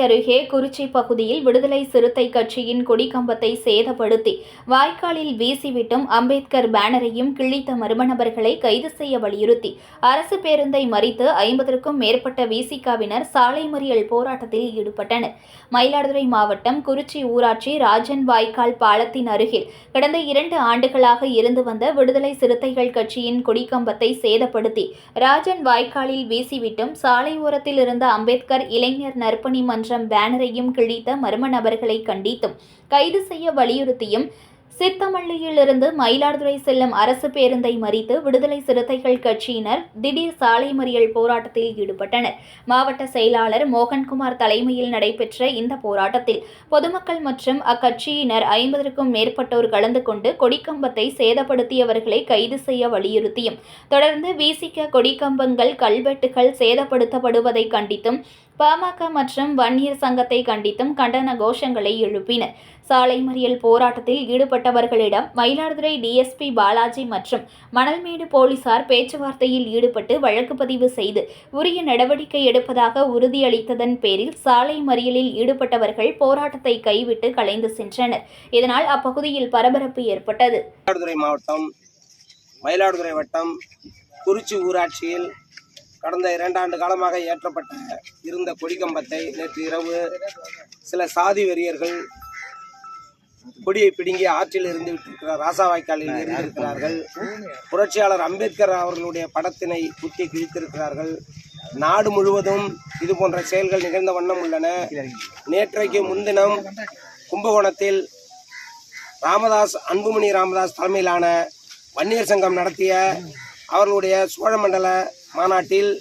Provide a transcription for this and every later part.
அருகே குறிச்சி பகுதியில் விடுதலை சிறுத்தை கட்சியின் கொடிக்கம்பத்தை சேதப்படுத்தி வாய்க்காலில் வீசிவிட்டும் அம்பேத்கர் பேனரையும் கிழித்த மர்ம நபர்களை கைது செய்ய வலியுறுத்தி அரசு பேருந்தை மறித்து 50க்கும் மேற்பட்ட விசிகவினர் சாலை மறியல் போராட்டத்தில் ஈடுபட்டனர். மயிலாடுதுறை மாவட்டம் குறிச்சி ஊராட்சி ராஜன் வாய்க்கால் பாலத்தின் அருகில் கடந்த 2 ஆண்டுகளாக இருந்து வந்த விடுதலை சிறுத்தைகள் கட்சியின் கொடிக்கம்பத்தை சேதப்படுத்தி ராஜன் வாய்க்காலில் வீசிவிட்டும் சாலை ஓரத்தில் இருந்த அம்பேத்கர் இளைஞர் நற்பணி மன்றம் பேனரையும் கிழித்த மர்ம நபர்களை கண்டித்தும் கைது செய்ய வலியுறுத்தியும் சித்தமல்லியிலிருந்து மயிலாடுதுறை செல்லும் அரசு பேருந்தை மறித்து விடுதலை சிறுத்தைகள் கட்சியினர் திடீர் சாலை மறியல் போராட்டத்தில் ஈடுபட்டனர். மாவட்ட செயலாளர் மோகன்குமார் தலைமையில் நடைபெற்ற இந்த போராட்டத்தில் பொதுமக்கள் மற்றும் அக்கட்சியினர் 50க்கும் மேற்பட்டோர் கலந்து கொண்டு கொடிக்கம்பத்தை சேதப்படுத்தியவர்களை கைது செய்ய வலியுறுத்தியும் தொடர்ந்து விசிக கொடிக்கம்பங்கள் கல்வெட்டுகள் சேதப்படுத்தப்படுவதை கண்டித்தும் பாமக மற்றும் வன்னியர் சங்கத்தை கண்டித்தும் கண்டன கோஷங்களை எழுப்பினர். சாலை மறியல் போராட்டத்தில் ஈடுபட்டவர்களிடம் மயிலாடுதுறை டிஎஸ்பி பாலாஜி மற்றும் மணல்மேடு போலீசார் பேச்சுவார்த்தையில் ஈடுபட்டு வழக்கு பதிவு செய்து உரிய நடவடிக்கை எடுப்பதாக உறுதியளித்ததன் பேரில் சாலை மறியலில் ஈடுபட்டவர்கள் போராட்டத்தை கைவிட்டு கலைந்து சென்றனர். இதனால் அப்பகுதியில் பரபரப்பு ஏற்பட்டது. மயிலாடுதுறை மாவட்டம் மயிலாடுதுறை வட்டம் குறிச்சி ஊராட்சியில் கடந்த 2 ஆண்டு காலமாக ஏற்றப்பட்ட இருந்த கொடிக்கம்பத்தை நேற்று இரவு சில சாதி வெறியர்கள் கொடியை பிடுங்கி ஆற்றில் இருந்து விட்டிருக்கிறார். ராசாவாய்க்காலில் இருந்திருக்கிறார்கள். புரட்சியாளர் அம்பேத்கர் அவர்களுடைய படத்தினை குத்தி கிழித்திருக்கிறார்கள். நாடு முழுவதும் இது போன்ற செயல்கள் நிகழ்ந்த வண்ணம் உள்ளன. நேற்றைக்கு முன்தினம் கும்பகோணத்தில் அன்புமணி ராமதாஸ் தலைமையிலான வன்னியர் சங்கம் நடத்திய அவர்களுடைய சோழமண்டல மாநாட்டில்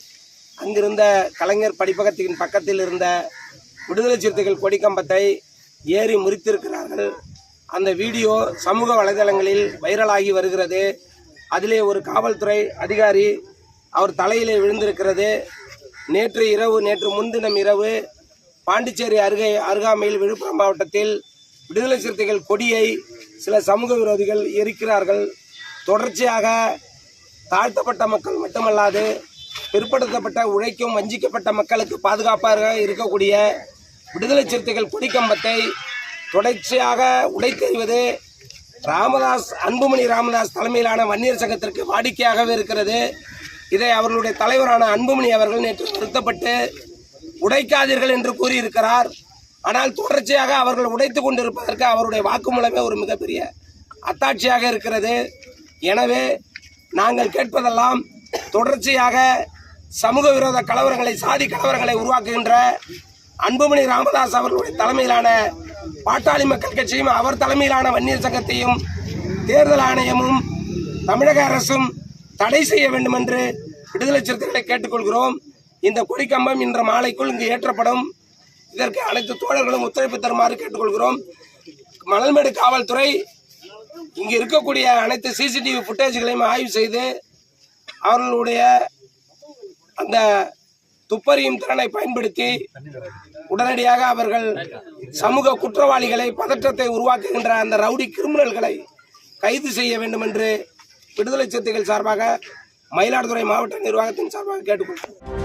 அங்கிருந்த கலைஞர் படிப்பகத்தின் பக்கத்தில் இருந்த விடுதலை சிறுத்தைகள் கொடிக்கம்பத்தை ஏறி முறித்திருக்கிறார்கள். அந்த வீடியோ சமூக வலைதளங்களில் வைரலாகி வருகிறது. அதிலே ஒரு காவல்துறை அதிகாரி அவர் தலையிலே விழுந்திருக்கிறது. நேற்று முன்தினம் இரவு பாண்டிச்சேரி அருகாமையில் விழுப்புரம் மாவட்டத்தில் விடுதலை சிறுத்தைகள் கொடியை சில சமூக விரோதிகள் எரிக்கிறார்கள். தொடர்ச்சியாக தாழ்த்தப்பட்ட மக்கள் மட்டுமல்லாது பிற்படுத்தப்பட்ட உழைக்கும் வஞ்சிக்கப்பட்ட மக்களுக்கு பாதுகாப்பாக இருக்கக்கூடிய விடுதலை சிறுத்தைகள் கொடிக்கம்பத்தை தொடர்ச்சியாக உடைத்தெறிவது அன்புமணி ராமதாஸ் தலைமையிலான வன்னியர் சங்கத்திற்கு வாடிக்கையாகவே இருக்கிறது. இதை அவர்களுடைய தலைவரான அன்புமணி அவர்கள் நேற்று வருத்தப்பட்டு உடைக்காதீர்கள் என்று கூறியிருக்கிறார். ஆனால் தொடர்ச்சியாக அவர்கள் உடைத்து கொண்டிருப்பதற்கு அவருடைய வாக்குமூலமே ஒரு மிகப்பெரிய அத்தாட்சியாக இருக்கிறது. எனவே நாங்கள் கேட்பதெல்லாம் தொடர்ச்சியாக சமூக விரோத கலவரங்களை சாதி கலவரங்களை உருவாக்குகின்ற அன்புமணி ராமதாஸ் அவர்களுடைய தலைமையிலான பாட்டாளி மக்கள் கட்சியும் அவர் தலைமையிலான வன்னியர் சங்கத்தையும் தேர்தல் ஆணையமும் தமிழக அரசும் தடை செய்ய வேண்டும் என்று விடுதலை சிறுத்தைகளை கேட்டுக்கொள்கிறோம். இந்த கொடிக்கம்பம் இன்று மாலைக்குள் இங்கு ஏற்றப்படும். இதற்கு அனைத்து தோழர்களும் ஒத்துழைப்பு தருமாறு கேட்டுக்கொள்கிறோம். மணல்மேடு காவல்துறை இங்கு இருக்கக்கூடிய அனைத்து சிசிடிவி ஃபுட்டேஜ்களையும் ஆய்வு செய்து அவர்களுடைய அந்த துப்பறியும் திறனை பயன்படுத்தி உடனடியாக அவர்கள் சமூக குற்றவாளிகளை பதற்றத்தை உருவாக்குகின்ற அந்த ரவுடி கிரிமினல்களை கைது செய்ய வேண்டும் என்று விடுதலை சிறுத்தைகள் சார்பாக மயிலாடுதுறை மாவட்ட நிர்வாகத்தின் சார்பாக கேட்டுக்கொள்கிறோம்.